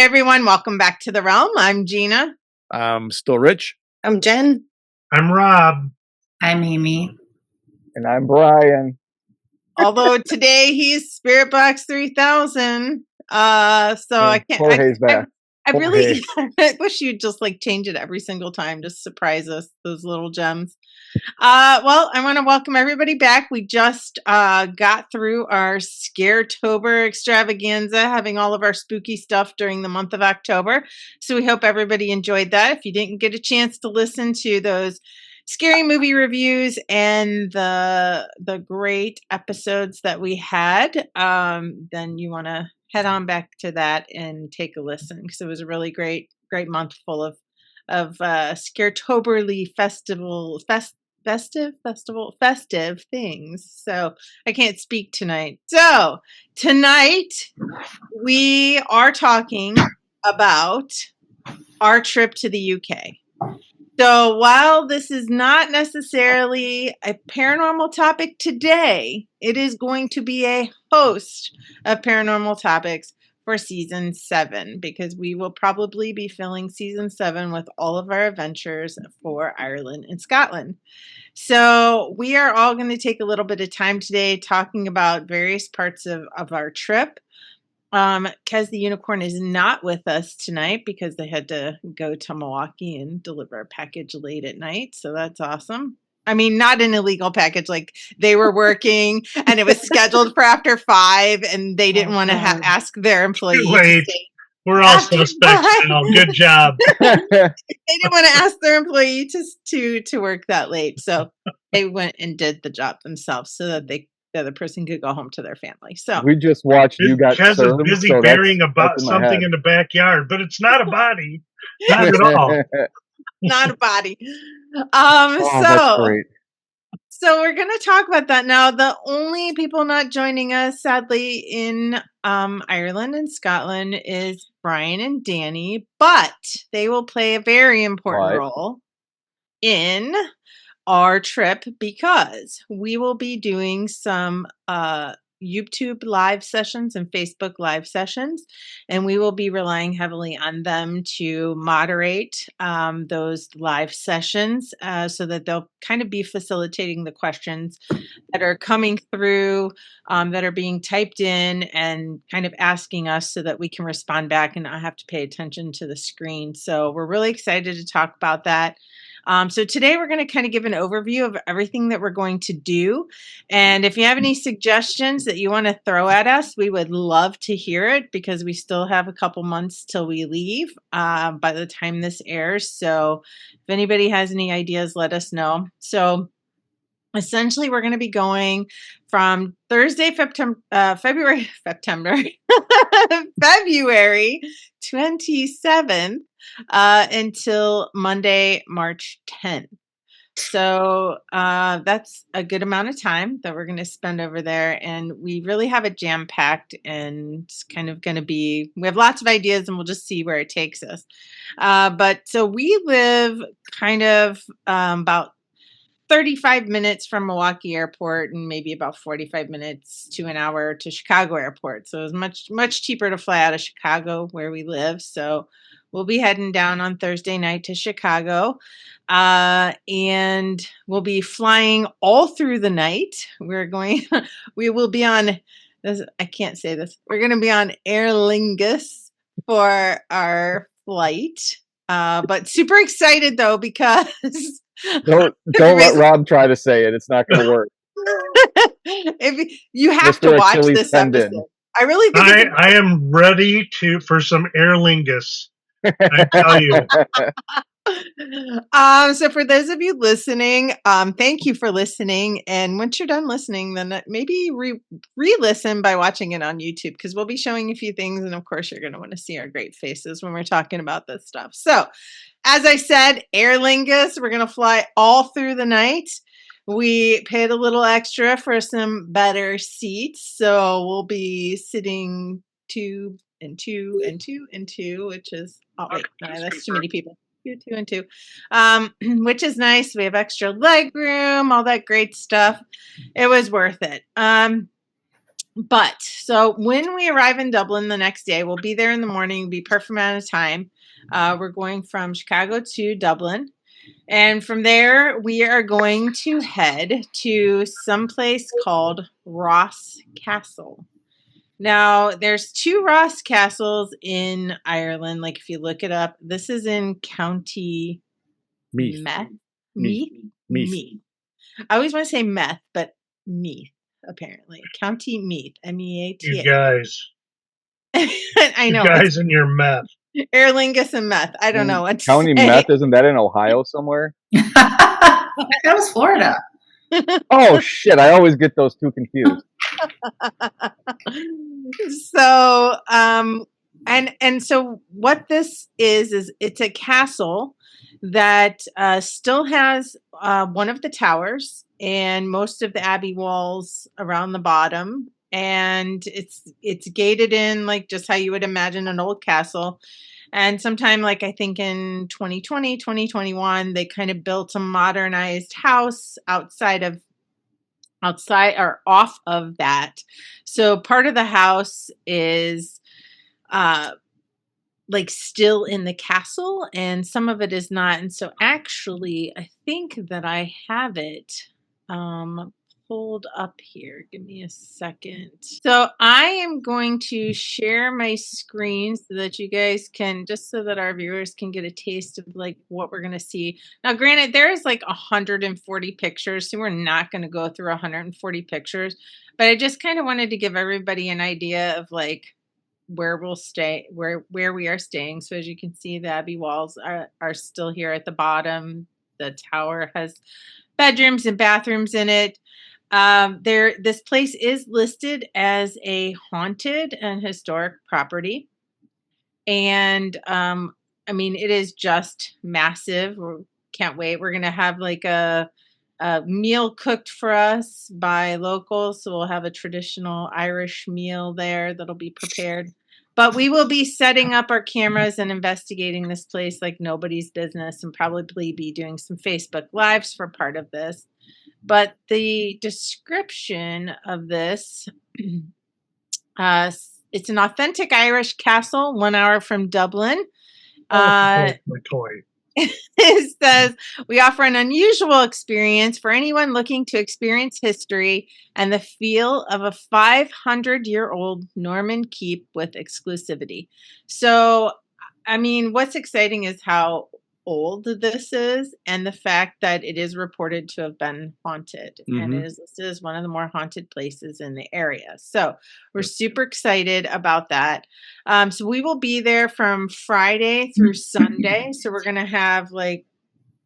everyone. Welcome back to the realm. I'm Gina. I'm still Rich. I'm Jen. I'm Rob. I'm Amy. And I'm Brian. Although today he's Spirit Box 3000. I can't. Jorge's back. I really I wish you'd just like change it every single time to surprise us, those little gems. Well, I want to welcome everybody back. We just got through our Scaretober extravaganza, having all of our spooky stuff during the month of October. So we hope everybody enjoyed that. If you didn't get a chance to listen to those scary movie reviews and the great episodes that we had, then you want to head on back to that and take a listen, because it was a really great month full of Scaretoberly festive things. So I can't speak tonight. So tonight we are talking about our trip to the UK. So while this is not necessarily a paranormal topic today, it is going to be a host of paranormal topics for season 7, because we will probably be filling season 7 with all of our adventures for Ireland and Scotland. So we are all going to take a little bit of time today talking about various parts of our trip. Kez the Unicorn is not with us tonight because they had to go to Milwaukee and deliver a package late at night. So that's awesome. I mean, not an illegal package, like they were working and it was scheduled for after 5 and they didn't want to ask their employee. Too late. We're all suspects now. Good job. They didn't want to ask their employee to work that late. So they went and did the job themselves so that the other person could go home to their family. So we just watched You Got Kez Served. is busy so burying that's something in the backyard, but it's not a body. Not at all. Not a body. That's great. So we're going to talk about that now. The only people not joining us, sadly, in Ireland and Scotland is Brian and Danny, but they will play a very important role in our trip, because we will be doing some YouTube live sessions and Facebook live sessions, and we will be relying heavily on them to moderate those live sessions, so that they'll kind of be facilitating the questions that are coming through, that are being typed in, and kind of asking us so that we can respond back and not have to pay attention to the screen. So we're really excited to talk about that. So today we're going to kind of give an overview of everything that we're going to do. And if you have any suggestions that you want to throw at us, we would love to hear it, because we still have a couple months till we leave by the time this airs. So if anybody has any ideas, let us know. So essentially, we're going to be going from Thursday, February 27th until Monday, March 10th. So that's a good amount of time that we're going to spend over there. And we really have it jam-packed, and it's kind of going to be, we have lots of ideas, and we'll just see where it takes us. But so we live kind of about 35 minutes from Milwaukee Airport, and maybe about 45 minutes to an hour to Chicago Airport. So it's much cheaper to fly out of Chicago, where we live. So we'll be heading down on Thursday night to Chicago, and we'll be flying all through the night. We will be on this. I can't say this. We're going to be on Aer Lingus for our flight. But super excited though, because don't let Rob try to say it. It's not going to work. If you have to watch Achilles this tendon. Episode, I really think I am ready for some Aer Lingus. I tell you. So for those of you listening, thank you for listening. And once you're done listening, then maybe re-listen by watching it on YouTube, because we'll be showing a few things. And of course, you're going to want to see our great faces when we're talking about this stuff. So as I said, Aer Lingus, we're going to fly all through the night. We paid a little extra for some better seats. So we'll be sitting 2 and 2 and 2 and 2, which is, oh wait, no, that's too many people. 2 and 2, which is nice. We have extra leg room, all that great stuff. It was worth it. But so when we arrive in Dublin the next day, we'll be there in the morning, be perfect amount of time. We're going from Chicago to Dublin. And from there, we are going to head to someplace called Ross Castle. Now, there's 2 Ross Castles in Ireland. Like, if you look it up, this is in County Meath. Meath. I always want to say Meth, but Meath, apparently. County Meath, M-E-A-T-H. You guys. I know. You guys and your meth. Aer Lingus and Meth. I don't know what to County say. Meth, isn't that in Ohio somewhere? That was Florida. Oh shit! I always get those two confused. So, and so what this is it's a castle that still has one of the towers and most of the abbey walls around the bottom, and it's gated in like just how you would imagine an old castle. And sometime, like I think in 2020, 2021, they kind of built a modernized house outside or off of that. So part of the house is like still in the castle and some of it is not. And so actually I think that I have it pulled up here. Give me a second. So I am going to share my screen so that you guys can, just so that our viewers can get a taste of like what we're going to see. Now, granted, there's like 140 pictures, so we're not going to go through 140 pictures, but I just kind of wanted to give everybody an idea of like where we'll stay, where we are staying. So as you can see, the abbey walls are still here at the bottom. The tower has bedrooms and bathrooms in it. This place is listed as a haunted and historic property. And I mean, it is just massive. Can't wait. We're gonna have like a meal cooked for us by locals. So we'll have a traditional Irish meal there that'll be prepared. But we will be setting up our cameras and investigating this place like nobody's business and probably be doing some Facebook Lives for part of this. But the description of this, it's an authentic Irish castle, 1 hour from Dublin. My toy. It says, we offer an unusual experience for anyone looking to experience history and the feel of a 500-year-old Norman keep with exclusivity. So, I mean, what's exciting is how old this is and the fact that it is reported to have been haunted. And it is listed as one of the more haunted places in the area. So we're super excited about that. So we will be there from Friday through Sunday. So we're going to have like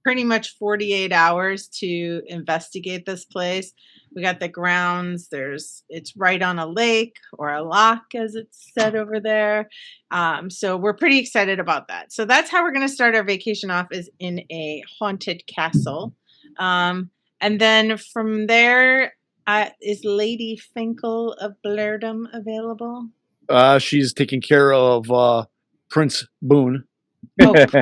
pretty much 48 hours to investigate this place. We got the grounds. It's right on a lake or a loch, as it's said over there. So we're pretty excited about that. So that's how we're going to start our vacation off, is in a haunted castle. And then from there, is Lady Finkel of Blairdom available? She's taking care of Prince Boone. I'm back.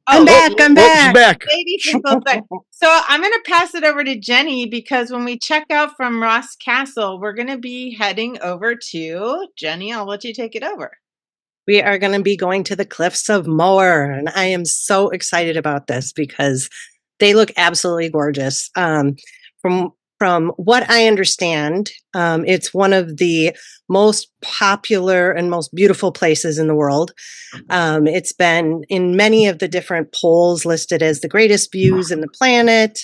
I'm She's back. back. Lady Finkel's back. So I'm going to pass it over to Jenny, because when we check out from Ross Castle, we're going to be heading over to Jenny. I'll let you take it over. We are going to be going to the Cliffs of Moher, and I am so excited about this because they look absolutely gorgeous. From what I understand, it's one of the most popular and most beautiful places in the world. It's been in many of the different polls listed as the greatest views in the planet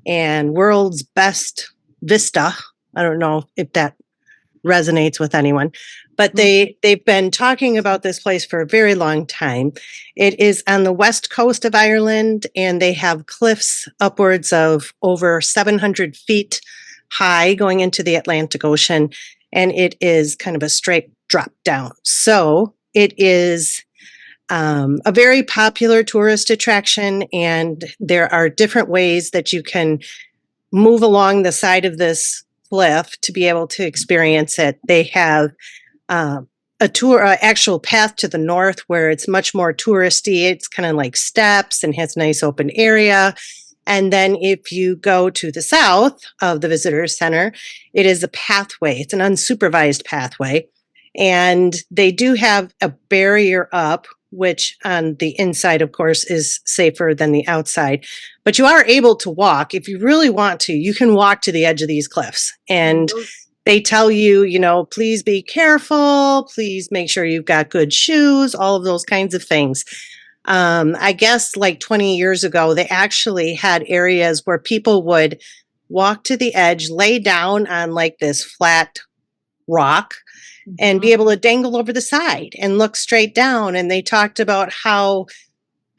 and world's best vista. I don't know if that resonates with anyone, but they've been talking about this place for a very long time. It is on the west coast of Ireland, and they have cliffs upwards of over 700 feet high going into the Atlantic Ocean, and it is kind of a straight drop down. So it is a very popular tourist attraction, and there are different ways that you can move along the side of this cliff to be able to experience it. They have a tour, actual path to the north where it's much more touristy. It's kind of like steps and has a nice open area. And then if you go to the south of the visitor center, it is a pathway. It's an unsupervised pathway. And they do have a barrier up, which on the inside, of course, is safer than the outside. But you are able to walk. If you really want to, you can walk to the edge of these cliffs. And they tell you, you know, please be careful. Please make sure you've got good shoes, all of those kinds of things. I guess like 20 years ago, they actually had areas where people would walk to the edge, lay down on like this flat rock and be able to dangle over the side and look straight down. And they talked about how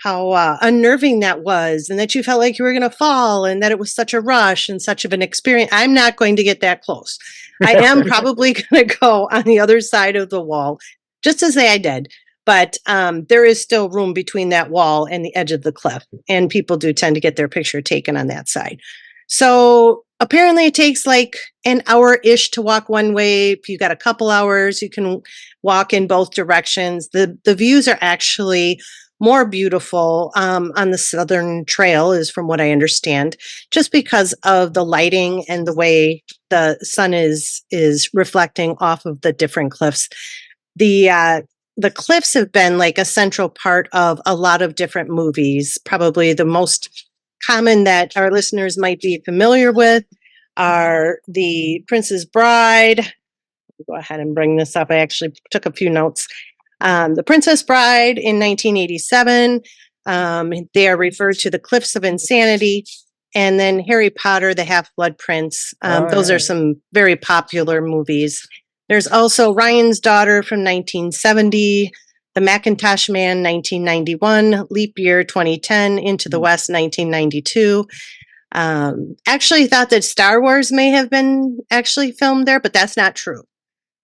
unnerving that was, and that you felt like you were going to fall, and that it was such a rush and such of an experience. I'm not going to get that close. I am probably going to go on the other side of the wall, just to say I did. But there is still room between that wall and the edge of the cliff, and people do tend to get their picture taken on that side. So apparently it takes like an hour-ish to walk one way. If you got a couple hours, you can walk in both directions. The views are actually more beautiful on the southern trail, is from what I understand, just because of the lighting and the way the sun is reflecting off of the different cliffs. The cliffs have been like a central part of a lot of different movies. Probably the most common that our listeners might be familiar with are The Princess Bride. I'll go ahead and bring this up. I actually took a few notes. The Princess Bride in 1987. They are referred to the Cliffs of Insanity. And then Harry Potter, the Half-Blood Prince. Those are some very popular movies. There's also Ryan's Daughter from 1970, The Macintosh Man 1991, Leap Year 2010, Into the West 1992. Actually thought that Star Wars may have been actually filmed there, but that's not true.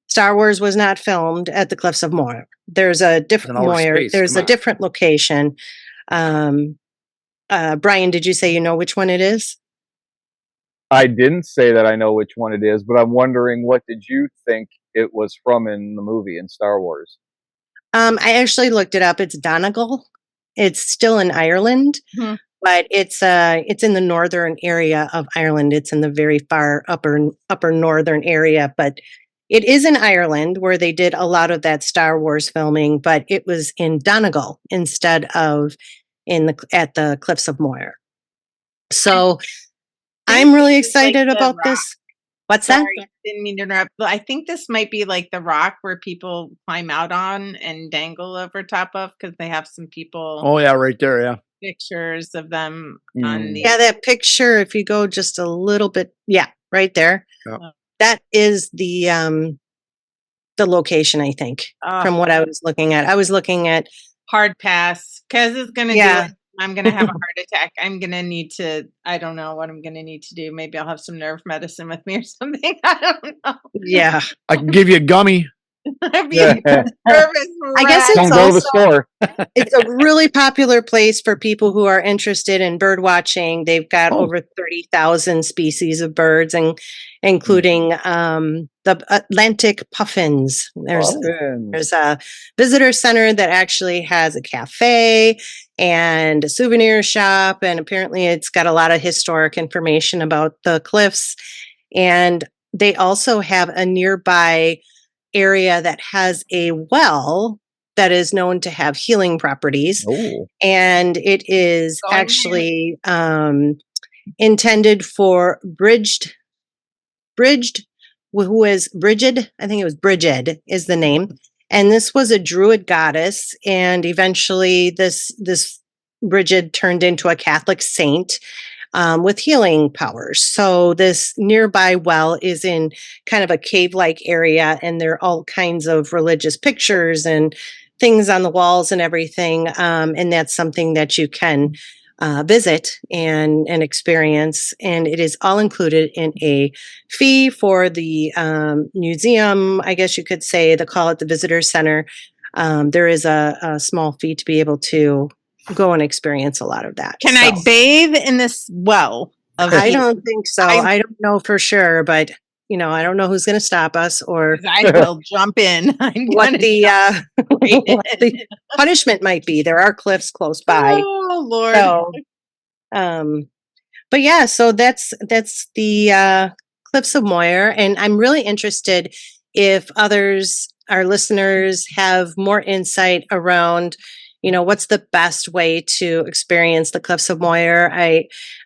Star Wars was not filmed at the Cliffs of Moher. There's a different Moher. There's a different location. Brian, did you say you know which one it is? I didn't say that I know which one it is, but I'm wondering, what did you think it was from in the movie in Star Wars? I actually looked it up. It's Donegal. It's still in Ireland, but it's in the northern area of Ireland. It's in the very far upper northern area, but it is in Ireland where they did a lot of that Star Wars filming, but it was in Donegal instead of at the Cliffs of Moher. So I'm really excited about this. What's that? Sorry, didn't mean to interrupt. But I think this might be like the rock where people climb out on and dangle over top of, because they have some people. Oh yeah, right there. Yeah, pictures of them on the. Yeah, that picture. If you go just a little bit, yeah, right there. Yeah. That is the location. I think from what I was looking at. I was looking at hard pass because it's gonna do it. I'm going to have a heart attack. I'm going to need to, I don't know what I'm going to need to do. Maybe I'll have some nerve medicine with me or something. I don't know. Yeah. I can give you a gummy. I'd be nervous. I guess it's Don't go to the store. It's a really popular place for people who are interested in bird watching. They've got over 30,000 species of birds, and including the Atlantic puffins. There's a visitor center that actually has a cafe and a souvenir shop, and apparently it's got a lot of historic information about the cliffs. And they also have a nearby area that has a well that is known to have healing properties. And it is actually intended for Bridged, who is Brigid, I think it was Brigid is the name. And this was a druid goddess, and eventually this Brigid turned into a Catholic saint with healing powers. So this nearby well is in kind of a cave-like area, and there are all kinds of religious pictures and things on the walls and everything. And that's something that you can visit and experience. And it is all included in a fee for the museum, I guess you could say. They call it the visitor center. There is a small fee to be able to go and experience a lot of that. Can I bathe in this well? I don't think so. I don't know for sure, but I don't know who's going to stop us, or I will jump in. What the punishment might be. There are cliffs close by. Oh Lord! So, but yeah, so that's the Cliffs of Moher, and I'm really interested if others, our listeners, have more insight around, what's the best way to experience the Cliffs of Moher.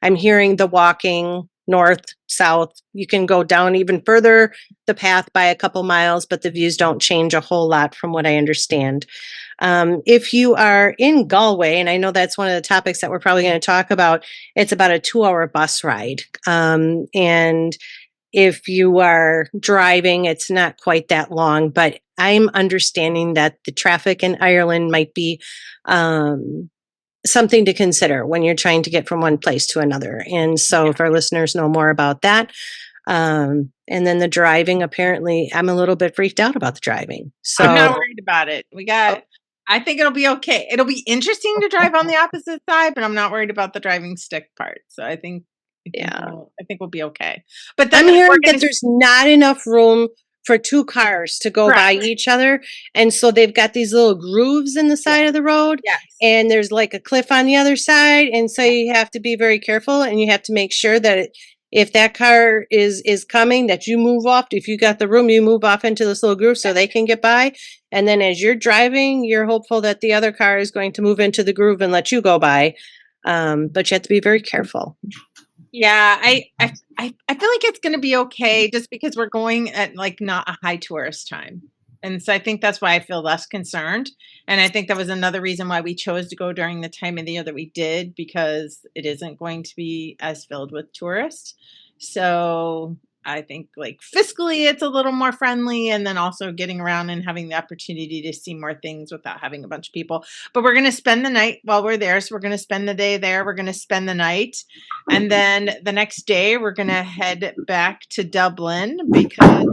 I'm hearing the walking north, south. You can go down even further the path by a couple miles, but the views don't change a whole lot from what I understand. If you are in Galway, and I know that's one of the topics that we're probably going to talk about, it's about a 2-hour bus ride. And if you are driving, it's not quite that long, but I'm understanding that the traffic in Ireland might be something to consider when you're trying to get from one place to another. And so if our listeners know more about that, and then the driving, apparently I'm a little bit freaked out about the driving. So I'm not worried about it. I think it'll be okay. It'll be interesting to drive on the opposite side, but I'm not worried about the driving stick part. So I think we'll be okay. But then I'm hearing that there's not enough room for 2 cars to go by each other. And so they've got these little grooves in the side of the road. Yes. And there's like a cliff on the other side. And so you have to be very careful, and you have to make sure that if that car is coming, that you move off. If you got the room, you move off into this little groove so they can get by. And then as you're driving, you're hopeful that the other car is going to move into the groove and let you go by. But you have to be very careful. Yeah, I feel like it's going to be okay just because we're going at like not a high tourist time. And so I think that's why I feel less concerned. And I think that was another reason why we chose to go during the time of the year that we did, because it isn't going to be as filled with tourists. So I think like fiscally it's a little more friendly, and then also getting around and having the opportunity to see more things without having a bunch of people. But we're going to spend the night while we're there. So we're going to spend the day there. We're going to spend the night. And then the next day we're going to head back to Dublin, because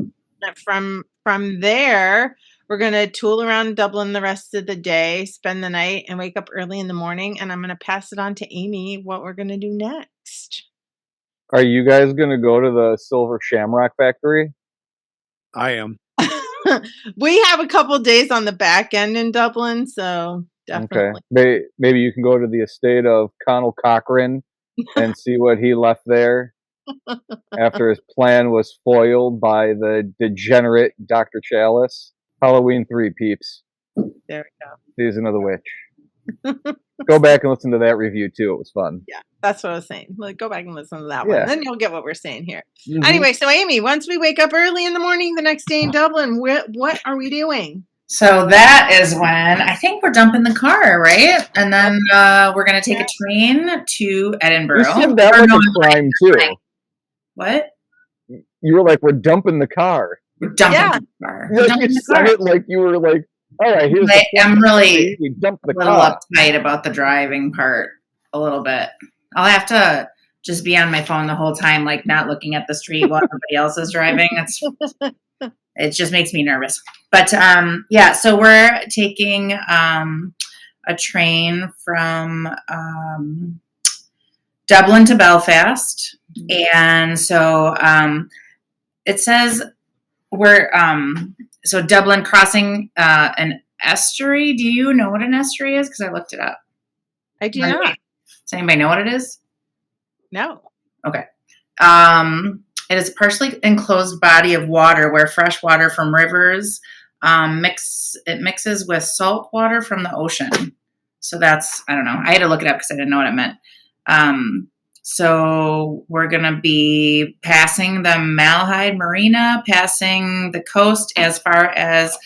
from there we're going to tool around Dublin the rest of the day, spend the night, and wake up early in the morning. And I'm going to pass it on to Amy what we're going to do next. Are you guys going to go to the Silver Shamrock Factory? I am. We have a couple days on the back end in Dublin, so definitely. Okay. Maybe you can go to the estate of Conall Cochran and see what he left there after his plan was foiled by the degenerate Dr. Chalice. Halloween 3, peeps. There we go. Season of the Witch. Go back and listen to that review too. It was fun. Yeah, that's what I was saying. Like, go back and listen to that Yeah. one. Then you'll get what we're saying here. Mhm. Anyway, so Amy, once we wake up early in the morning the next day in Dublin, what are we doing? So that is when I think we're dumping the car, right? And then we're going to take a train to Edinburgh. You said that like a crime too. What? You were like, we're dumping the car. We're dumping the car. We're Like, dumping you the said car. it like you were like, all right, here's the I'm really we dumped the a little car. uptight about the driving part a little bit. I'll have to just be on my phone the whole time, like not looking at the street while everybody else is driving. It just makes me nervous. But yeah, so we're taking a train from Dublin to Belfast. And so it says we're so Dublin crossing an estuary. Do you know what an estuary is? Because I looked it up. I do not. Does anybody know what it is? No. Okay. It is a partially enclosed body of water where fresh water from rivers mixes with salt water from the ocean. So that's, I don't know. I had to look it up because I didn't know what it meant. So we're going to be passing the Malahide Marina, passing the coast as far as,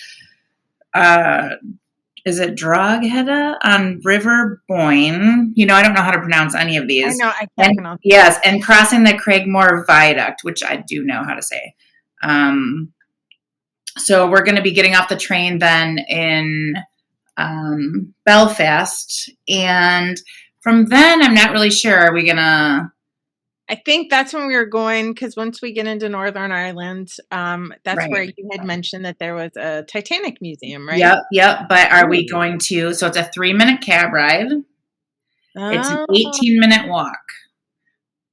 is it Drogheda on River Boyne? You know, I don't know how to pronounce any of these. I know, I can't pronounce it. Yes, and crossing the Craigmore Viaduct, which I do know how to say. So we're going to be getting off the train then in Belfast, and from then I'm not really sure. Are we going to... I think that's when we were going, because once we get into Northern Ireland, that's where you had mentioned that there was a Titanic museum, right? Yep. But are we going to... So it's a 3-minute cab ride. It's an 18-minute walk.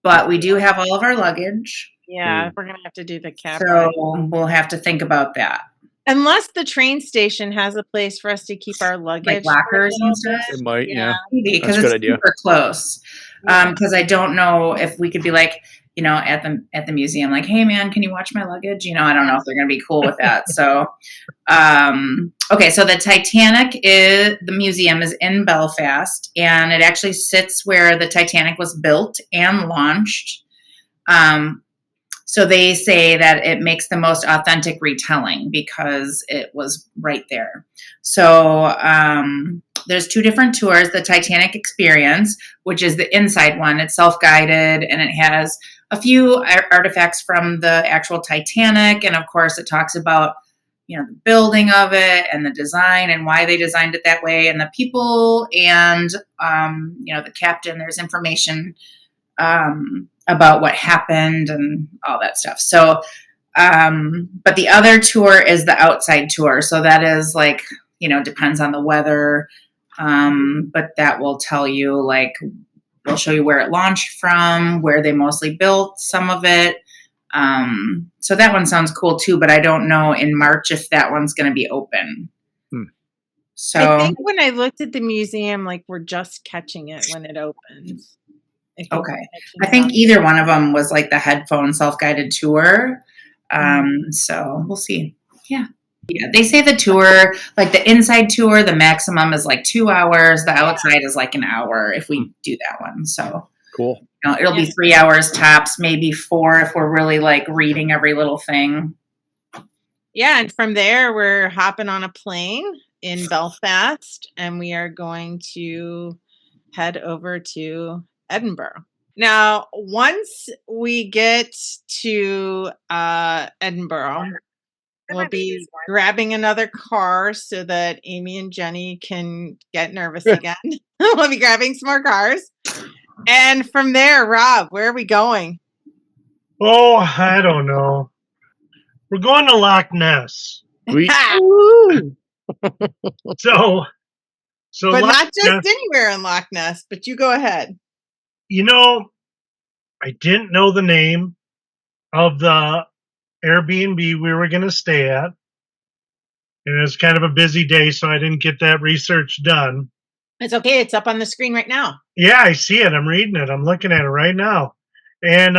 But we do have all of our luggage. Yeah, we're going to have to do the cab ride. So we'll have to think about that. Unless the train station has a place for us to keep our luggage. Like lockers and stuff? It might, yeah. Maybe, because That's a it's good idea. super close. Because I don't know if we could be like, at the museum, like, hey man, can you watch my luggage? I don't know if they're gonna be cool with that. So, okay, so the the museum is in Belfast, and it actually sits where the Titanic was built and launched. So they say that it makes the most authentic retelling because it was right there. So there's 2 different tours. The Titanic Experience, which is the inside one. It's self-guided, and it has a few artifacts from the actual Titanic. And of course, it talks about, the building of it and the design and why they designed it that way and the people and, the captain. There's information about what happened and all that stuff. So, but the other tour is the outside tour. So that is like, depends on the weather. But that will tell you, like, they'll show you where it launched from, where they mostly built some of it. So that one sounds cool too, but I don't know in March if that one's going to be open. So I think when I looked at the museum, like, we're just catching it when it opens. Okay. I think either one of them was like the headphone self-guided tour. So we'll see. Yeah. Yeah. They say the tour, like the inside tour, the maximum is like 2 hours. The outside is like an hour if we do that one. So Cool. it'll be 3 hours tops, maybe 4 if we're really like reading every little thing. Yeah. And from there, we're hopping on a plane in Belfast, and we are going to head over to Edinburgh. Now, once we get to Edinburgh, we'll be grabbing another car so that Amy and Jenny can get nervous again. We'll be grabbing some more cars. And from there, Rob, where are we going? Oh, I don't know. We're going to Loch Ness. So but Loch not just Ness, anywhere in Loch Ness, but you go ahead. I didn't know the name of the Airbnb we were going to stay at. And it was kind of a busy day, so I didn't get that research done. It's okay. It's up on the screen right now. Yeah, I see it. I'm reading it. I'm looking at it right now. And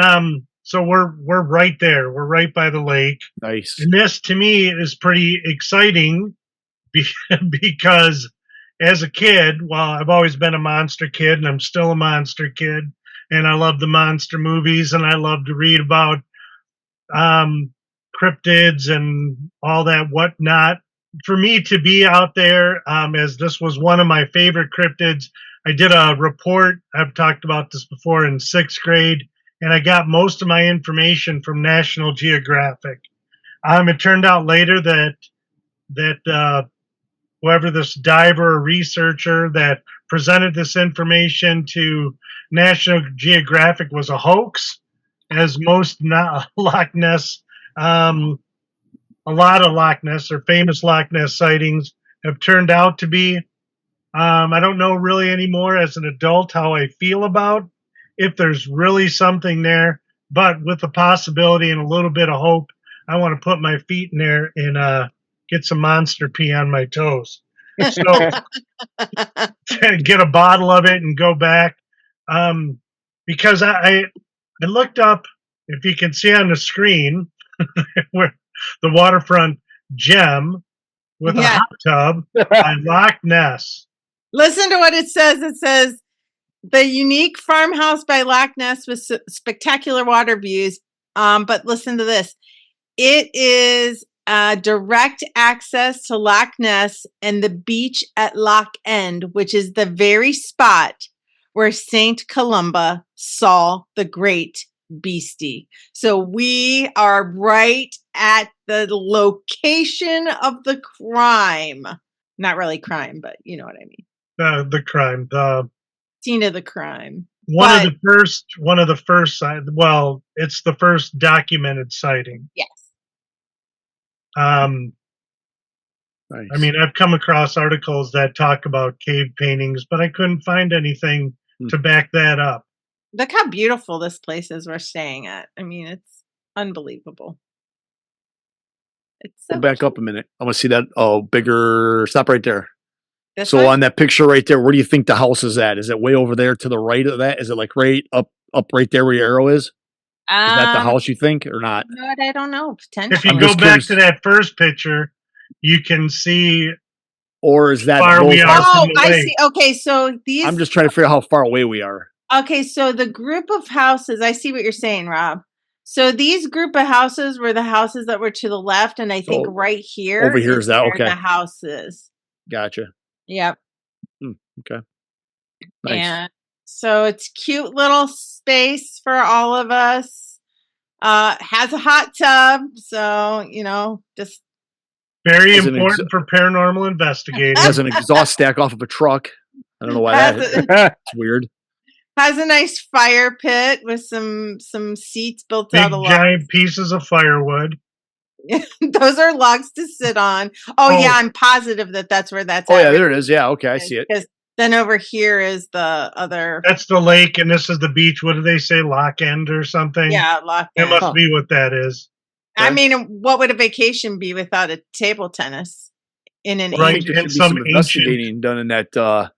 so we're right there. We're right by the lake. Nice. And this to me is pretty exciting because as a kid, well, I've always been a monster kid, and I'm still a monster kid, and I love the monster movies, and I love to read about cryptids and all that whatnot. For me to be out there, as this was one of my favorite cryptids, I did a report. I've talked about this before in 6th grade, and I got most of my information from National Geographic. It turned out later that whoever this diver or researcher that presented this information to National Geographic was a hoax, as most Loch Ness, a lot of Loch Ness or famous Loch Ness sightings have turned out to be. I don't know really anymore as an adult how I feel about if there's really something there, but with the possibility and a little bit of hope, I want to put my feet in there and get some monster pee on my toes. So get a bottle of it and go back. Because I looked up, if you can see on the screen, where the waterfront gem with a hot tub by Loch Ness. Listen to what it says. It says, the unique farmhouse by Loch Ness with spectacular water views. But listen to this. It is direct access to Loch Ness and the beach at Loch End, which is the very spot where Saint Columba saw the great beastie. So we are right at the location of the crime. Not really crime, but you know what I mean. The crime, the scene of the crime. One of the first. Well, it's the first documented sighting. Yes. Nice. I mean, I've come across articles that talk about cave paintings, but I couldn't find anything to back that up. Look how beautiful this place is we're staying at. I mean, it's unbelievable. It's so back up a minute. I want to see that. Oh, bigger. Stop right there. This So one? on that picture right there, where do you think the house is at? Is it way over there to the right of that? Is it like right up right there where your arrow is? Is that the house you think or not? But I don't know. If you I'm Potentially. go just back curious. to that first picture, you can see Or is that far we both are houses? from Oh, the I lake. see. Okay, so I'm these. just trying to figure out how far away we are. Okay, so the group of houses. I see what you're saying, Rob. So these group of houses were the houses that were to the left, and I think So right here over here is is that where okay? the house is. Gotcha. Yep. Okay. Nice. And so it's cute little space for all of us. Has a hot tub, so just Very Has an important for paranormal investigators. has an exhaust stack off of a truck. I don't know why has that. a, It's weird. has a nice fire pit with some seats built Big out of logs. giant pieces of firewood. Those are logs to sit on. Oh, Oh. yeah, I'm positive that's where that's Oh at. yeah, there it is. Yeah, okay, I see it. Because then over here is the other. That's the lake, and this is the beach. What do they say, Lock End or something? Yeah, lock It in. must Huh. be what that is. I Okay. mean, what would a vacation be without a table tennis in an I Right. think there and should be some some ancient- investigating done in that table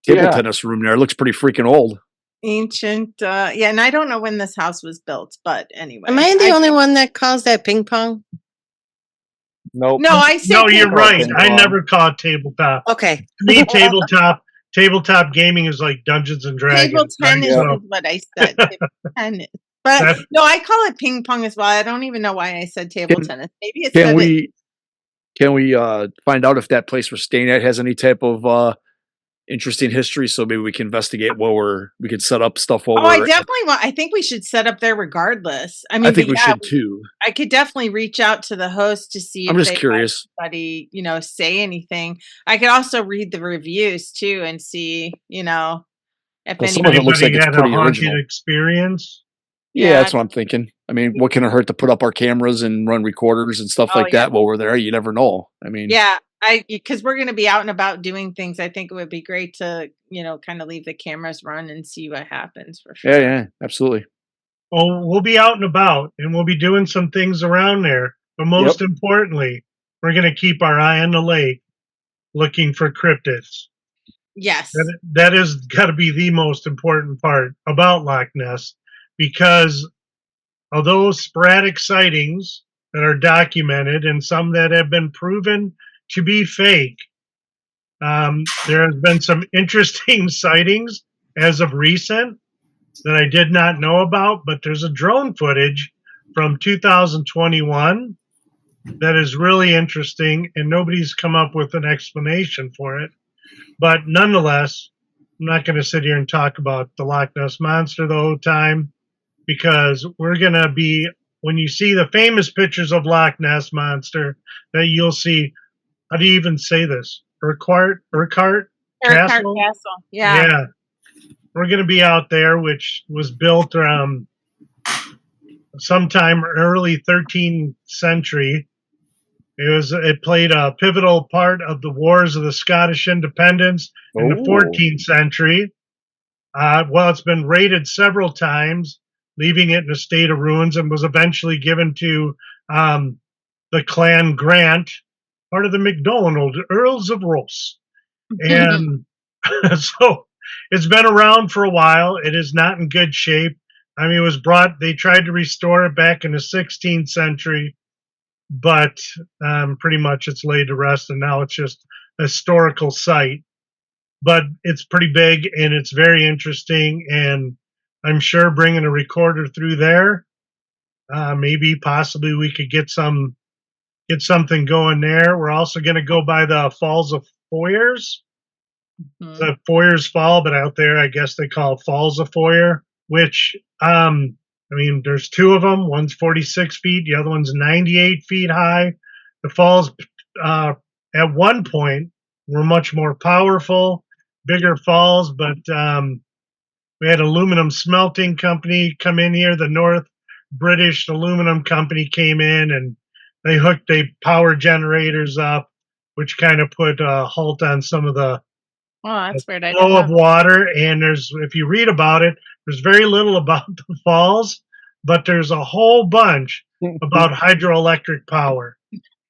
Yeah. tennis room there. It looks pretty freaking old. ancient? Yeah, and I don't know when this house was built, but anyway. Am I the only one that calls that ping pong? Nope. No, I say No, you're table right. ping I pong. never call it tabletop. Okay. To me, tabletop gaming is like Dungeons and Dragons. Table tennis right? is what I said. Table tennis. But That- no, I call it ping pong as well. I don't even know why I said table Can- tennis. Maybe it's Can that we find out if that place we're staying at has any type of interesting history, so maybe we can investigate we could set up stuff while I we're definitely want. I think we should set up there regardless. I mean, I think but we yeah, should too. I could definitely reach out to the host to see I'm if just they had curious. anybody, say anything. I could also read the reviews too and see, if Well, some anybody. of it looks like Anybody it's had pretty a haunted original. experience? Yeah, Yeah. that's what I'm thinking. I mean, what can it hurt to put up our cameras and run recorders and stuff Oh, like yeah. that while we're there? You never know. I mean, Yeah, because we're going to be out and about doing things. I think it would be great to, kind of leave the cameras run and see what happens for sure. yeah, absolutely. Well, we'll be out and about, and we'll be doing some things around there. But most importantly, we're going to keep our eye on the lake, looking for cryptids. Yes. That is got to be the most important part about Loch Ness, because although sporadic sightings that are documented and some that have been proven to be fake, there has been some interesting sightings as of recent that I did not know about, but there's a drone footage from 2021 that is really interesting, and nobody's come up with an explanation for it. But nonetheless, I'm not going to sit here and talk about the Loch Ness Monster the whole time, because we're going to be, when you see the famous pictures of Loch Ness Monster, that you'll see, how do you even say this? Urquhart Castle. Yeah. Yeah. We're going to be out there, which was built sometime early 13th century. It played a pivotal part of the wars of the Scottish independence in the 14th century. Well, it's been raided several times, leaving it in a state of ruins, and was eventually given to the Clan Grant, part of the MacDonald Earls of Ross. And so it's been around for a while. It is not in good shape. I mean, they tried to restore it back in the 16th century, but pretty much it's laid to rest, and now it's just a historical site. But it's pretty big, and it's very interesting, and I'm sure bringing a recorder through there, maybe possibly we could get something going there. We're also going to go by the Falls of Foyers. Mhm. The Foyers Fall, but out there, I guess they call it Falls of Foyer, which, I mean, there's two of them. One's 46 feet, the other one's 98 feet high. The falls, at one point, were much more powerful, bigger falls, but we had aluminum smelting company come in here. The North British Aluminum Company came in, and they hooked power generators up, which kind of put a halt on some of the Oh, that's weird. I flow didn't of know. water. And if you read about it, there's very little about the falls, but there's a whole bunch about hydroelectric power.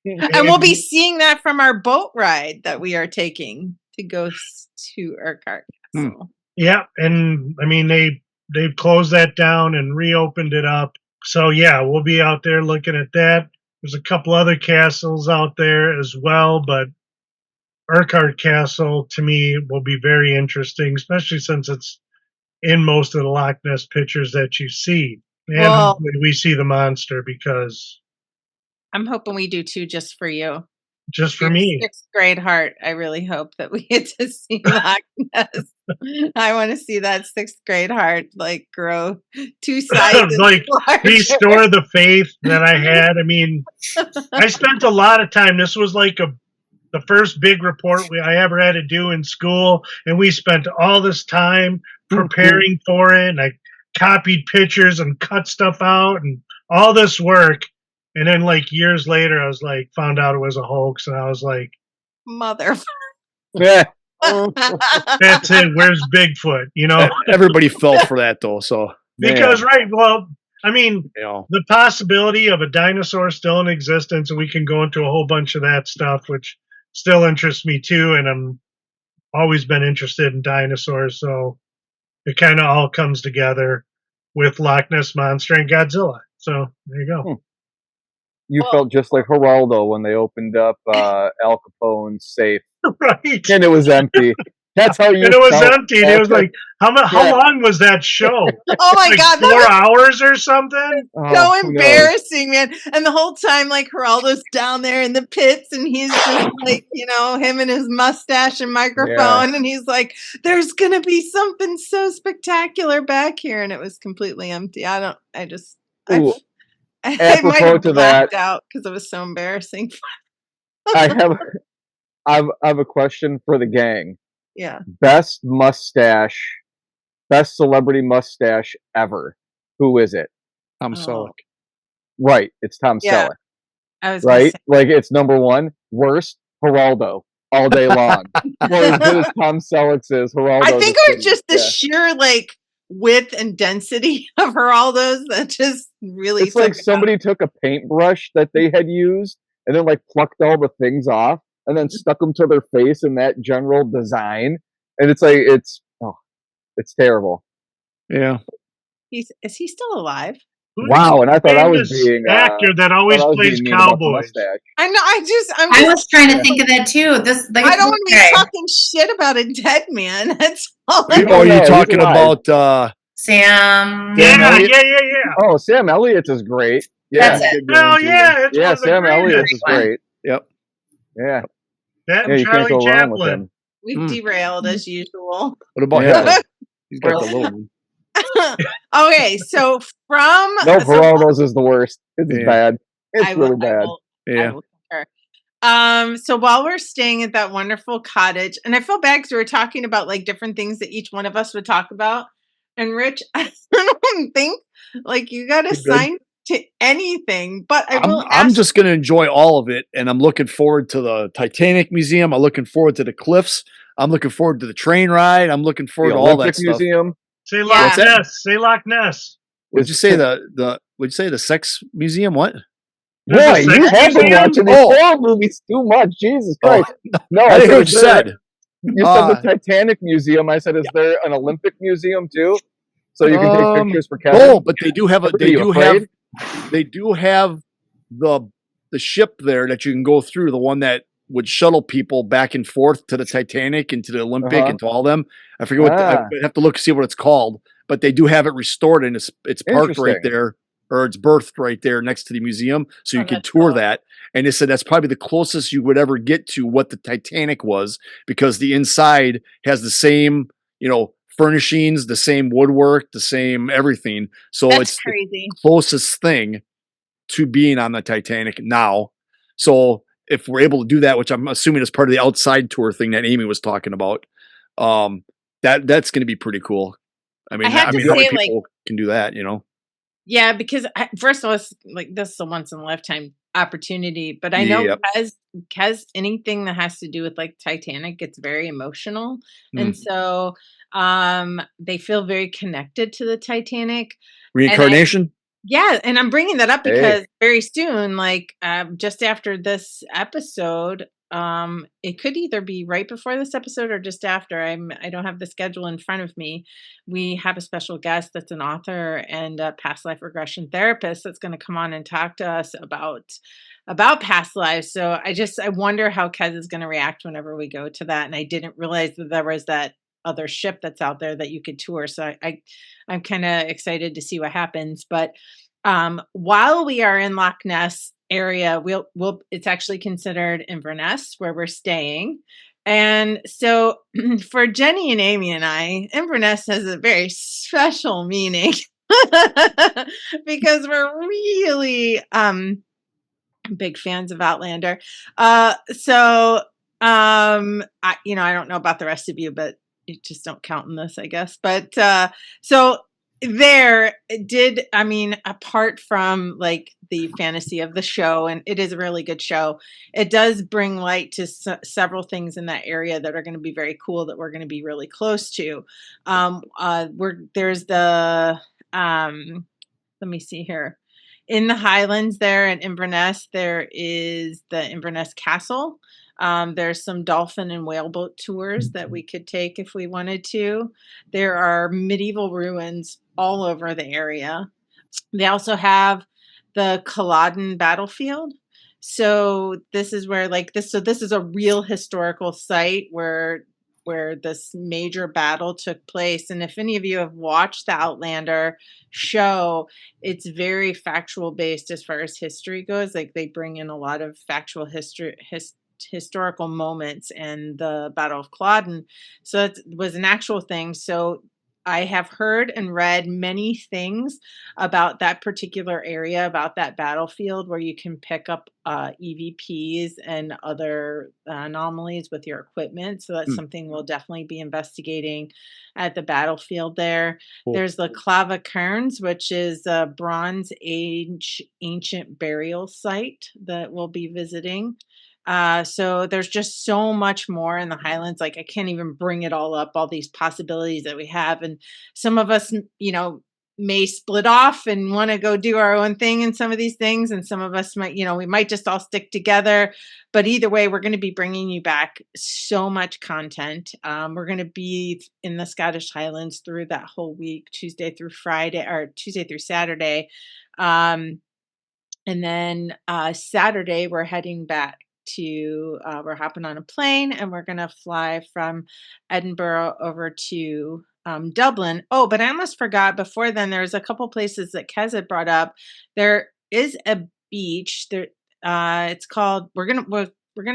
And we'll be seeing that from our boat ride that we are taking. to ghost to Urquhart Castle. Yeah, and I mean they've closed that down and reopened it up. So yeah, we'll be out there looking at that. There's a couple other castles out there as well, but Urquhart Castle to me will be very interesting, especially since it's in most of the Loch Ness pictures that you see. And Well- hopefully we see the monster because I'm hoping we do too, just for you. just for Your me. sixth grade heart. I really hope that we get to see Loch Ness. I want to see that sixth grade heart like grow 2 sizes Like larger. restore the faith that I had. I mean, I spent a lot of time. This was like the first big report I ever had to do in school, and we spent all this time preparing for it. And I copied pictures and cut stuff out and all this work. And then, like years later, I was like, found out it was a hoax, and I was like, Mother. Yeah. "That's it. Where's Bigfoot?" You know, Everybody fell for that though. So because right. Well, I mean, you know, the possibility of a dinosaur still in existence, and we can go into a whole bunch of that stuff, which still interests me too. And I'm always been interested in dinosaurs, so it kind of all comes together with Loch Ness Monster and Godzilla. So there you go. You felt just like Geraldo when they opened up Al Capone's safe Right. and it was empty. That's how you. And it was felt. empty. And it was like, how long was that show? Oh my Like God. 4 hours or something? Oh, So who knows? embarrassing, man. And the whole time, like, Geraldo's down there in the pits, and he's just like, you know, him and his mustache and microphone, and he's like, there's going to be something so spectacular back here. And it was completely empty. I Ooh, might apropos have to blacked that, out because it was so embarrassing. I have a question for the gang. Yeah. Best celebrity mustache ever. Who is it? Tom Oh. Selleck. Right, it's Tom Yeah. Selleck. I was gonna Right, say, like it's number one. Worst, Geraldo, all day long. Well, as good as Tom Selleck's is, Geraldo. I think it was just the sheer like width and density of Geraldo's that just really It's like took it out. somebody took a paintbrush that they had used and then like plucked all the things off and then stuck them to their face in that general design. And it's like it's terrible. Yeah. Is he still alive? Who's Wow, and I thought I was famous being actor that always plays mean about the cowboys. mustache. I know. I was trying to think of that too. This, like, I don't want to be okay. talking shit about a dead man. That's all. You I don't Oh, know, you're he's talking alive. about Sam. Dan Yeah, Elliott? yeah. Oh, Sam Elliott is great. Yeah, That's it. Oh yeah, it's yeah, one of the Sam Elliott greatest. is great. Yep. Yeah, That yeah, and you can't Charlie go wrong with Chaplin. him. We've derailed as usual. What about Yeah. Hitler? He's got the little one. Okay, so from No, so Geraldo's is the worst. It's Yeah. bad. It's I really will, bad. I Yeah. will concur. So while we're staying at that wonderful cottage, and I feel bad because we were talking about like different things that each one of us would talk about. And Rich, I don't think like you got You're good. assigned to anything, but I will I'm ask. just going to enjoy all of it, and I'm looking forward to the Titanic Museum. I'm looking forward to the cliffs. I'm looking forward to the train ride. I'm looking forward The to all that Olympic stuff. Museum. Say Yeah. Loch What's that? Ness. Say Loch Ness. Would you say the sex museum? What? There's a Boy, you sex have been museum? watching these Oh. horror movies too much. Jesus Oh, Christ. No, I didn't hear what is you there- said. You said the Titanic Museum. I said, is there an Olympic museum too? So you can take pictures for Kevin? No, but they do have Are you afraid? they do have the ship there that you can go through, the one that would shuttle people back and forth to the Titanic and to the Olympic Uh-huh. and to all them. I forget what I have to look see what it's called, but they do have it restored and it's parked right Interesting. there, or it's berthed right there next to the museum, so you can that's tour cool. that. And they said that's probably the closest you would ever get to what the Titanic was, because the inside has the same, furnishings, the same woodwork, the same everything. So That's it's crazy. the closest thing to being on the Titanic now. So if we're able to do that, which I'm assuming is part of the outside tour thing that Amy was talking about, that's going to be pretty cool. I mean, I have how to many say, people can do that? Yeah, because first of all, it's like this is a once in a lifetime opportunity. But I know Yep. because anything that has to do with like Titanic, it's very emotional, and Mm. so they feel very connected to the Titanic. Reincarnation. Yeah, and I'm bringing that up Hey. because very soon, like just after this episode, it could either be right before this episode or just after. I don't have the schedule in front of me. We have a special guest that's an author and a past life regression therapist that's going to come on and talk to us about past lives. So I wonder how Kez is going to react whenever we go to that. And I didn't realize that there was that other ship that's out there that you could tour. So I'm kind of excited to see what happens. But while we are in Loch Ness area, it's actually considered Inverness where we're staying. And so for Jenny and Amy and I, Inverness has a very special meaning because we're really big fans of Outlander. I don't know about the rest of you, but you just don't count in this, I guess. But so there did, I mean, apart from like the fantasy of the show, and it is a really good show, it does bring light to several things in that area that are going to be very cool that we're going to be really close to. There's the let me see here. In the Highlands there in Inverness, there is the Inverness Castle. There's some dolphin and whaleboat tours that we could take if we wanted to. There are medieval ruins all over the area. They also have the Culloden battlefield. So this is where this is a real historical site where this major battle took place. And if any of you have watched the Outlander show, it's very factual based as far as history goes. Like they bring in a lot of factual historical moments, and the Battle of Culloden. So it was an actual thing. So I have heard and read many things about that particular area, about that battlefield, where you can pick up EVPs and other anomalies with your equipment. So that's something we'll definitely be investigating at the battlefield there. Cool. There's the Clava Cairns, which is a Bronze Age ancient burial site that we'll be visiting. So there's just so much more in the Highlands. Like I can't even bring it all up, all these possibilities that we have. And some of us, may split off and want to go do our own thing in some of these things. And some of us might, we might just all stick together. But either way, we're going to be bringing you back so much content. We're going to be in the Scottish Highlands through that whole week, Tuesday through Saturday. And then Saturday, we're heading back we're hopping on a plane and we're going to fly from Edinburgh over to Dublin. Oh, but I almost forgot before then, there's a couple places that Kez had brought up. There is a beach there. It's called, we're going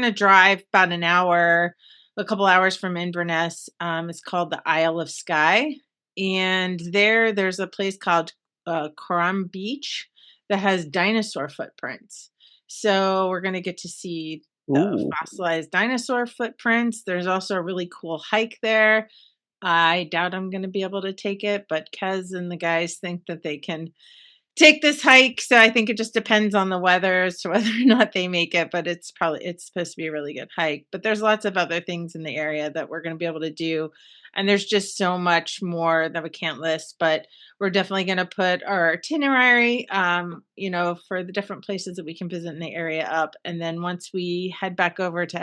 to drive about a couple hours from Inverness. It's called the Isle of Skye. And there's a place called Coram Beach that has dinosaur footprints. So we're going to get to see the fossilized dinosaur footprints. There's also a really cool hike there. I doubt I'm going to be able to take it, but Kez and the guys think that they can take this hike. So I think it just depends on the weather as to whether or not they make it, but it's supposed to be a really good hike. But there's lots of other things in the area that we're going to be able to do. And there's just so much more that we can't list, but we're definitely going to put our itinerary, for the different places that we can visit in the area up. And then once we head back over to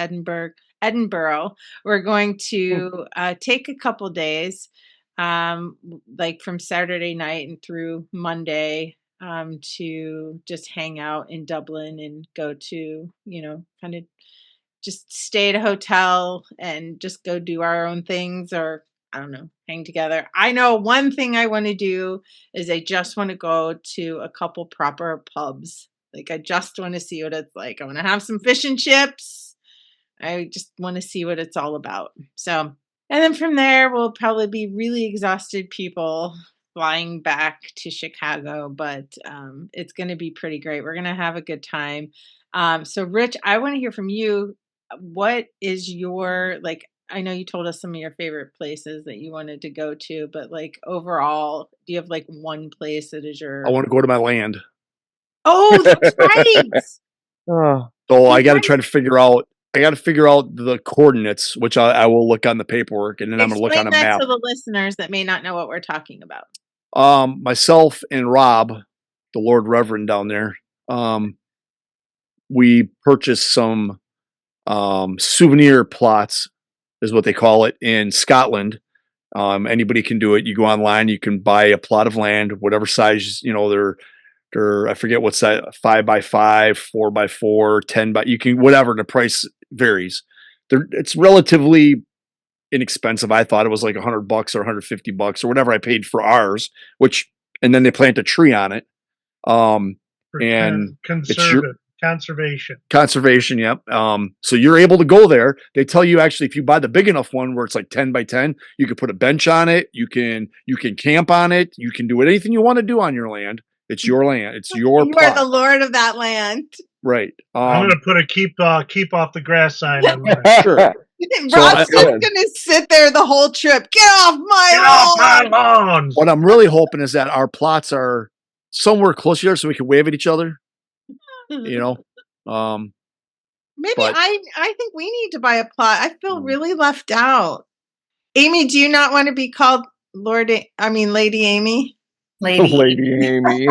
Edinburgh, we're going to take a couple days, like from Saturday night and through Monday, to just hang out in Dublin and go to, kind of just stay at a hotel and just go do our own things, or I don't know, hang together. I know one thing I want to do is I just want to go to a couple proper pubs. Like I just want to see what it's like. I want to have some fish and chips. I just want to see what it's all about. So, and then from there, we'll probably be really exhausted people flying back to Chicago, but it's going to be pretty great. We're going to have a good time. So Rich, I want to hear from you. What is your, like, I know you told us some of your favorite places that you wanted to go to, but like overall, do you have like one place that is your... I want to go to my land. Oh, that's right. Oh, So I got to try to figure out. I got to figure out the coordinates, which I will look on the paperwork, and then I'm going to look on Explain a that map. to the listeners that may not know what we're talking about. Myself and Rob, the Lord Reverend down there, we purchased some souvenir plots is what they call it in Scotland. Anybody can do it. You go online, you can buy a plot of land, whatever size, they're I forget what size, 5x5, 4x4, 10 by, you can, whatever, the price varies. It's relatively inexpensive. I thought it was like $100 or $150 or whatever I paid for ours, and then they plant a tree on it. And it's your Conservation. conservation. Yep. So you're able to go there. They tell you actually, if you buy the big enough one where it's like 10 by 10, you can put a bench on it. You can camp on it. You can do anything you want to do on your land. It's your land. It's your You plot. are the lord of that land. Right. I'm gonna put a keep off the grass sign on there. Sure. Rob's just gonna sit there the whole trip. Get off my lawn! What I'm really hoping is that our plots are somewhere closer so we can wave at each other. Maybe but- I think we need to buy a plot. I feel really left out. Amy, do you not want to be called Lady Amy? Lady Amy.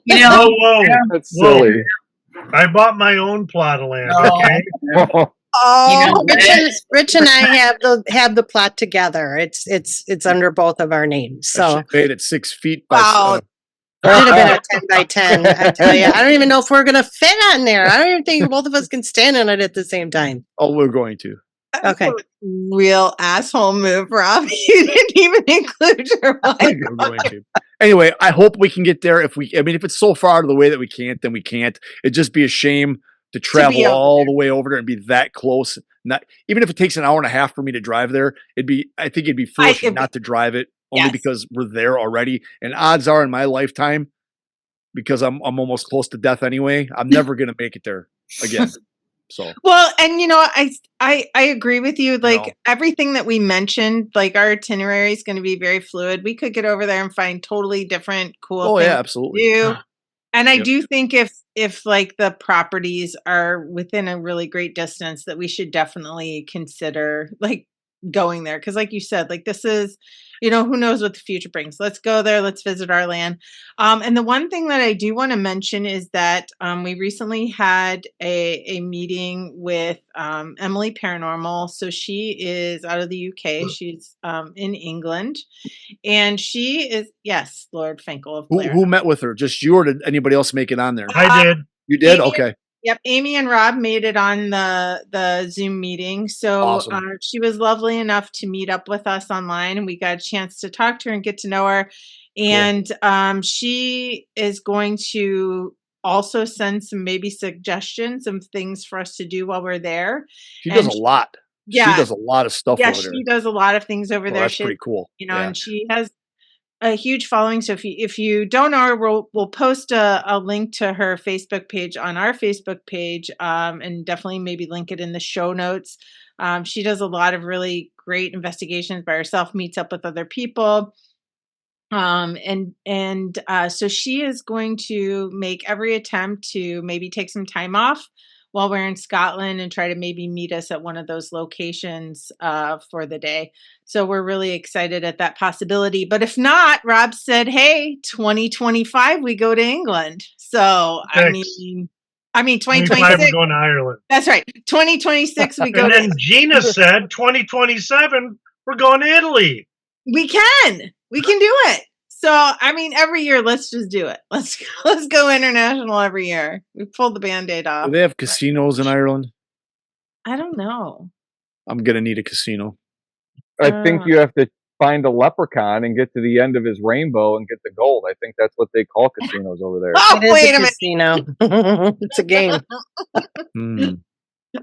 Whoa, That's silly. I bought my own plot of land. Okay. Oh, Rich and I have the plot together. It's under both of our names. So made it 6 feet by wow. it should have been a 10 by 10. I tell you, I don't even know if we're gonna fit on there. I don't even think both of us can stand on it at the same time. Oh, we're going to. Okay. Real asshole move, Rob. You didn't even include your wife. We're going to. Anyway, I hope we can get there. If it's so far out of the way that we can't, then we can't. It'd just be a shame to travel all the way over there and be that close. Not even if it takes an hour and a half for me to drive there, I think it'd be foolish not to drive it only because we're there already. And odds are in my lifetime, because I'm almost close to death anyway, I'm never gonna make it there again. So well, and I agree with you. Like everything that we mentioned, like our itinerary is going to be very fluid. We could get over there and find totally different, cool things. Yeah, absolutely. To do. And I do think if like the properties are within a really great distance, that we should definitely consider like going there. Cause like you said, like this is, who knows what the future brings. Let's go there. Let's visit our land. And the one thing that I do want to mention is that we recently had a meeting with Emily Paranormal. So she is out of the UK. She's in England. And she is, yes, Lord Finkel of Blair. Who met with her? Just you, or did anybody else make it on there? I did. You did? Amy, okay. Yep. Amy and Rob made it on the Zoom meeting. So awesome. She was lovely enough to meet up with us online, and we got a chance to talk to her and get to know her. And she is going to also send some maybe suggestions of things for us to do while we're there. She does a lot. Yeah. She does a lot of stuff over there. She does a lot of things over there. That's pretty cool. And she has a huge following. So if you don't know her, we'll post a link to her Facebook page on our Facebook page, and definitely maybe link it in the show notes. She does a lot of really great investigations by herself, meets up with other people. So she is going to make every attempt to maybe take some time off while we're in Scotland and try to maybe meet us at one of those locations for the day. So we're really excited at that possibility. But if not, Rob said, hey, 2025, we go to England. So, I mean, 2026. We're going to Ireland. That's right. 2026, we go and then Gina said 2027, we're going to Italy. We can do it. So, I mean, every year, let's just do it. Let's go international every year. We pulled the Band-Aid off. Do they have casinos in Ireland? I don't know. I'm going to need a casino. I think you have to find a leprechaun and get to the end of his rainbow and get the gold. I think that's what they call casinos over there. Oh, wait a minute. Casino. It's a game.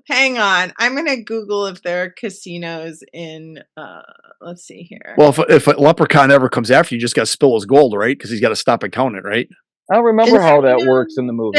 Hang on. I'm going to Google if there are casinos in, let's see here. Well, if a leprechaun ever comes after you, just got to spill his gold, right? Because he's got to stop and count it, right? I don't remember how that works in the movie.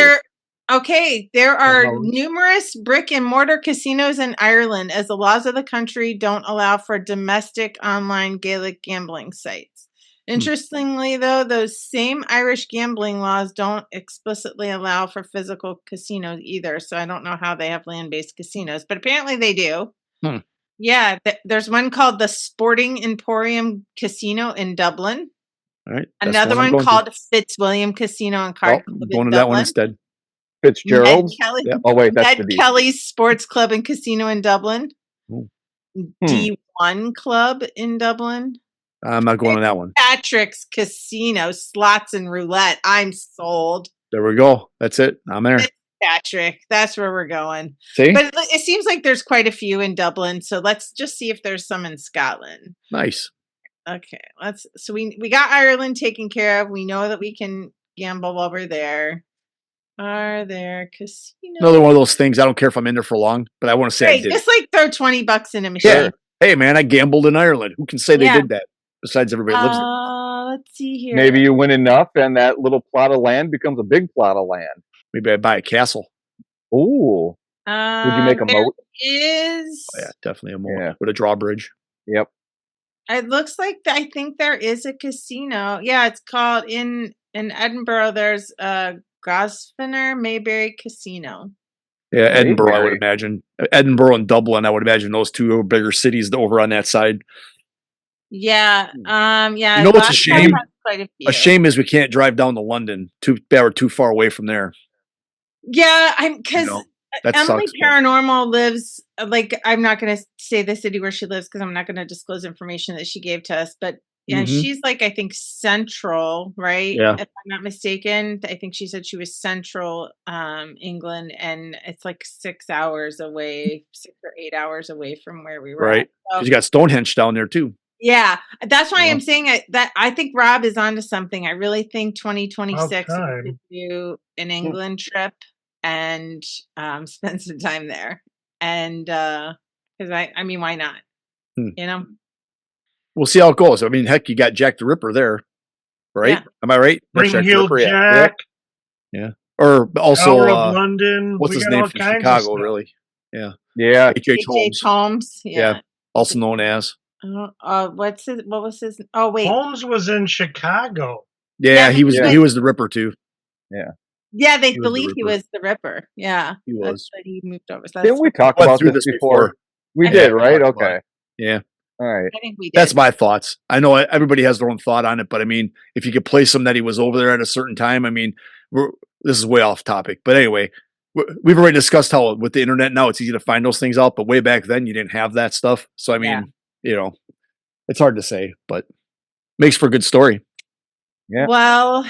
There are numerous brick and mortar casinos in Ireland, as the laws of the country don't allow for domestic online Gaelic gambling sites. Interestingly, though, those same Irish gambling laws don't explicitly allow for physical casinos either. So I don't know how they have land-based casinos, but apparently they do. Yeah, there's one called the Sporting Emporium Casino in Dublin. All right. Another one called Fitzwilliam Casino in Cardiff. Going to that one instead. Fitzgerald's. Kelly, Yep. Oh wait, that's Ned the DC. Kelly's Sports Club and Casino in Dublin. Ooh. D1 Club in Dublin. I'm not going on that one. Patrick's Casino, slots and roulette. I'm sold. There we go. That's it. I'm there. Patrick, that's where we're going. See? But it seems like there's quite a few in Dublin, so let's just see if there's some in Scotland. Nice. Okay, so we got Ireland taken care of. We know that we can gamble while we're there. Are there casinos? Another one of those things. I don't care if I'm in there for long, but I want to say I did. Just like throw $20 in a machine. Yeah. Hey man, I gambled in Ireland. Who can say they Yeah. did that? Besides everybody that lives there. Let's see here. Maybe you win enough, and that little plot of land becomes a big plot of land. Maybe I buy a castle. Ooh, would you make a there moat? is. Oh, yeah, definitely a moat Yeah. with a drawbridge. Yep. It looks like I think there is a casino. Yeah, it's called in Edinburgh. There's a Grosvenor Maybury Casino. Yeah, Edinburgh, I would Mayberry. imagine. Edinburgh and Dublin, I would imagine those two are bigger cities over on that side. Yeah. Yeah. You know what's a Glasgow shame? has quite a few. A shame is we can't drive down to London. We're too far away from there. Yeah, because You know, that Emily sucks. but- Paranormal lives I'm not going to say the city where she lives because I'm not going to disclose information that she gave to us, but yeah, Mhm. she's like I think central, right? Yeah. If I'm not mistaken, I think she said she was central England, and it's like 6 hours away, 6 or 8 hours away from where we were. Right. At. So, 'Cause you got Stonehenge down there too. yeah, that's why Yeah. I'm saying that I think Rob is onto something. I really think 2026 we time. could do an England trip and spend some time there. And because I mean, why not? Hmm. You know? We'll see how it goes. I mean, heck, you got Jack the Ripper there, right? Yeah. Am I right? That's Bring Jack the Heel Ripper, Jack, Or also, Tower of London. what's we his got name all from kinds of Chicago? stuff. Really? Yeah. H.H. H.H. Holmes, Holmes. Yeah. also known as. What was his? Oh wait. Holmes was in Chicago. Yeah, Yeah, he was. yeah. He was the Ripper too. Yeah, they He was the believe he Ripper. was the Ripper. Yeah, He that's was. what he moved over. So Didn't we talk Went about through this this before? We I did, think we right? talked about Okay. Yeah, All right. I think we did. that's my thoughts. I know everybody has their own thought on it, but I mean, if you could place him that he was over there at a certain time, I mean, this is way off topic, but anyway, we've already discussed how with the internet now it's easy to find those things out, but way back then you didn't have that stuff. So I mean, it's hard to say, but makes for a good story. Yeah. Well,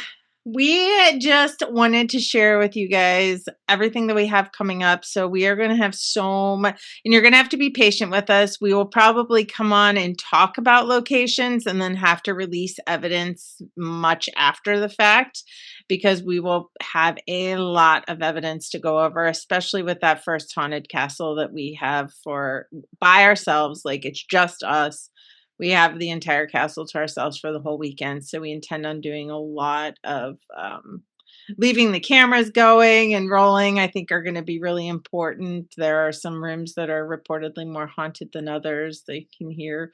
we just wanted to share with you guys everything that we have coming up. So we are going to have so much, and you're going to have to be patient with us. We will probably come on and talk about locations and then have to release evidence much after the fact because we will have a lot of evidence to go over, especially with that first haunted castle that we have by ourselves. Like it's just us. We have the entire castle to ourselves for the whole weekend. So we intend on doing a lot of leaving the cameras going and rolling. I think are going to be really important. There are some rooms that are reportedly more haunted than others. They can hear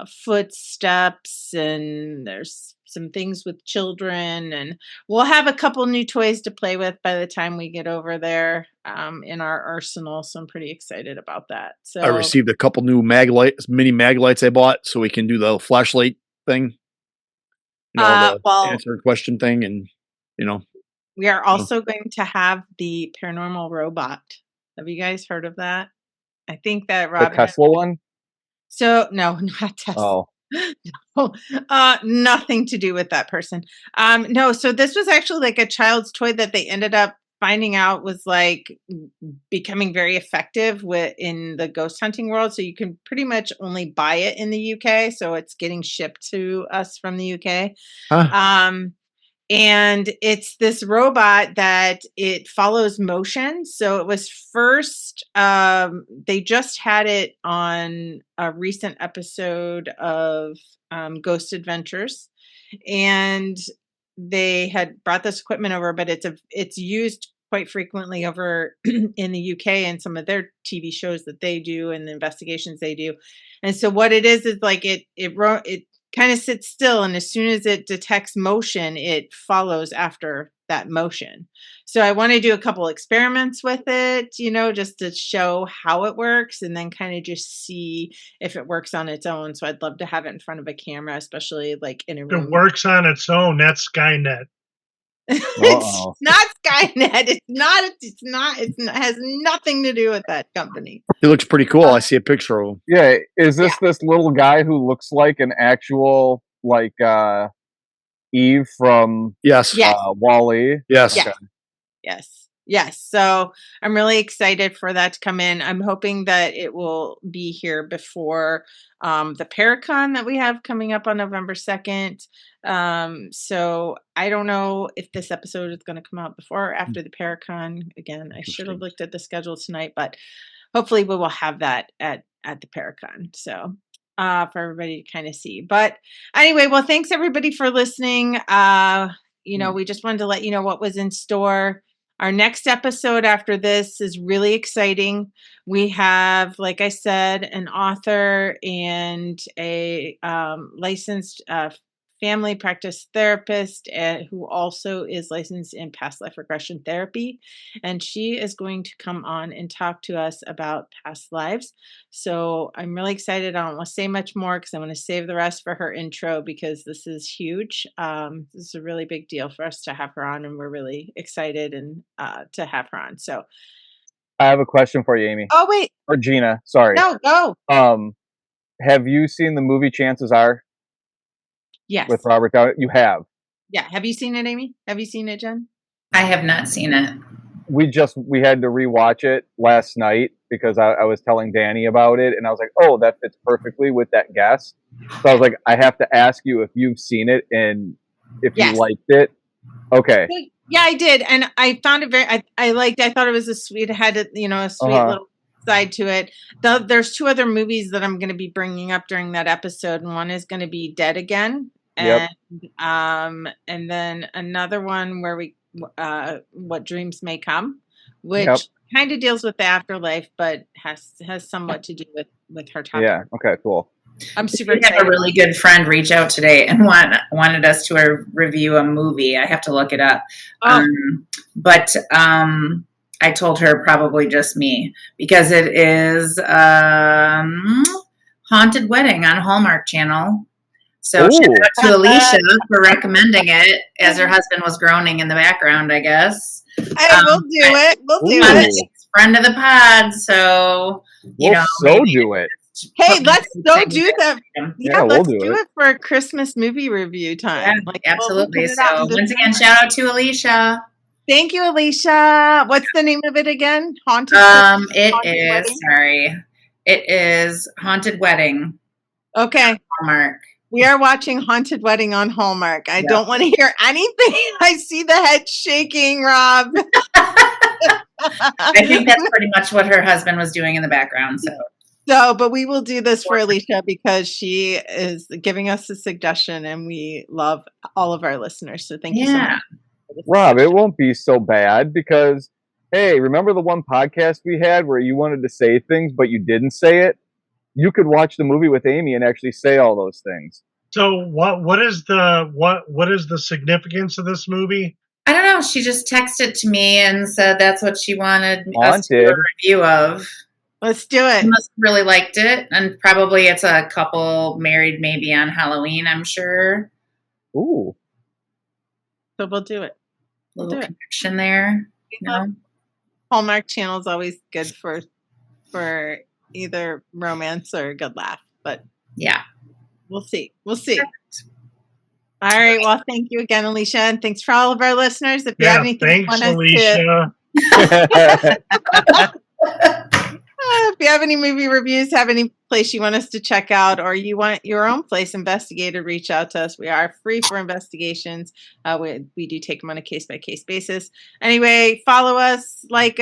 footsteps, and there's some things with children, and we'll have a couple new toys to play with by the time we get over there in our arsenal. So I'm pretty excited about that. So I received a couple new mini mag lights I bought so we can do the flashlight thing. The answer a question thing, and we are also going to have the paranormal robot. Have you guys heard of that? I think that The Rob Tesla one? So no, not Tesla. Oh. No, nothing to do with that person. No, so this was actually like a child's toy that they ended up finding out was like becoming very effective in the ghost hunting world. So you can pretty much only buy it in the UK. So it's getting shipped to us from the UK. Huh. And it's this robot that it follows motion. So it was first, they just had it on a recent episode of Ghost Adventures. And they had brought this equipment over, but it's used quite frequently over in the UK and some of their TV shows that they do and the investigations they do. And so what it is like it kind of sits still, and as soon as it detects motion, it follows after that motion. So I want to do a couple experiments with it, just to show how it works and then kind of just see if it works on its own. So I'd love to have it in front of a camera, especially like in a room. It works on its own. That's Skynet. It's Uh-oh. not Skynet. It has nothing to do with that company. He looks pretty cool. I see a picture of him. Yeah, is this little guy who looks like an actual like Eve from Yes. Yes. Wall-E? Yes. Yes. Yes. So I'm really excited for that to come in. I'm hoping that it will be here before the Paracon that we have coming up on November 2nd. So I don't know if this episode is going to come out before or after the Paracon. Again, I should have looked at the schedule tonight, but hopefully we will have that at the Paracon. So for everybody to kind of see. But anyway, well, thanks everybody for listening. We just wanted to let you know what was in store. Our next episode after this is really exciting. We have, like I said, an author and a licensed family practice therapist who also is licensed in past life regression therapy. And she is going to come on and talk to us about past lives. So I'm really excited. I don't want to say much more because I want to save the rest for her intro because this is huge. This is a really big deal for us to have her on, and we're really excited and to have her on. So I have a question for you, Amy. Oh, wait. Or Gina, sorry. No, go. Have you seen the movie Chances Are? Yes. With Robert Downey? You have. Yeah. Have you seen it, Amy? Have you seen it, Jen? I have not seen it. We had to rewatch it last night because I was telling Danny about it, and I was like, oh, that fits perfectly with that guest. So I was like, I have to ask you if you've seen it and if you liked it. Okay. Yeah, I did, and I found it very. I liked. I thought it was a sweet. It had a sweet little side to it. There's two other movies that I'm going to be bringing up during that episode, and one is going to be Dead Again, and and then another one where we What Dreams May Come, which kind of deals with the afterlife, but has somewhat to do with her topic. Yeah. Okay. Cool. I'm super excited. I have a really good friend reach out today and wanted us to review a movie. I have to look it up. But I told her probably just me because it is Haunted Wedding on Hallmark Channel. So shout out to Alicia for recommending it as her husband was groaning in the background, I guess. We'll do it. We'll do it. Friend of the pod, so do it. Hey, let's go do that. Yeah, let's we'll do it for a Christmas movie review time. Yeah, absolutely. So once again, shout out to Alicia. Thank you, Alicia. What's the name of it again? It is Haunted Wedding. Okay. Hallmark. We are watching Haunted Wedding on Hallmark. I don't want to hear anything. I see the head shaking, Rob. I think that's pretty much what her husband was doing in the background. But we will do this for Alicia because she is giving us a suggestion, and we love all of our listeners. So thank you so much. Rob, it won't be so bad because, hey, remember the one podcast we had where you wanted to say things, but you didn't say it? You could watch the movie with Amy and actually say all those things. So what is the significance of this movie? I don't know. She just texted to me and said that's what she wanted us to do a review of. Let's do it. She must have really liked it, and probably it's a couple married maybe on Halloween, I'm sure. Ooh. So we'll do it. We'll do connection there. Hallmark Channel is always good for either romance or a good laugh, but yeah, we'll see. All right. Well, thank you again, Alicia, and thanks for all of our listeners. If you have anything, thanks, Alicia. If you have any movie reviews, have any place you want us to check out, or you want your own place investigated, reach out to us. We are free for investigations. We do take them on a case-by-case basis. Anyway, follow us, like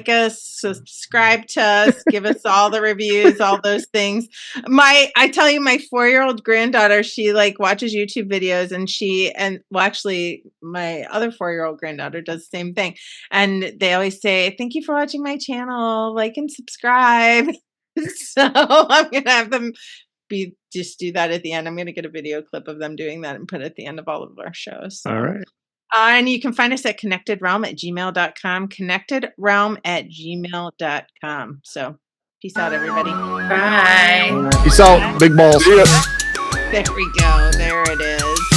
us, subscribe to us, give us all the reviews, all those things. I tell you, my 4-year-old granddaughter, she watches YouTube videos, and actually my other 4-year-old granddaughter does the same thing. And they always say, thank you for watching my channel, like and subscribe. So I'm going to have them just do that at the end. I'm going to get a video clip of them doing that and put it at the end of all of our shows. So. All right. And you can find us at connectedrealm@gmail.com, connectedrealm@gmail.com. So peace out, everybody. Bye. Peace out. Big balls. See ya. There we go. There it is.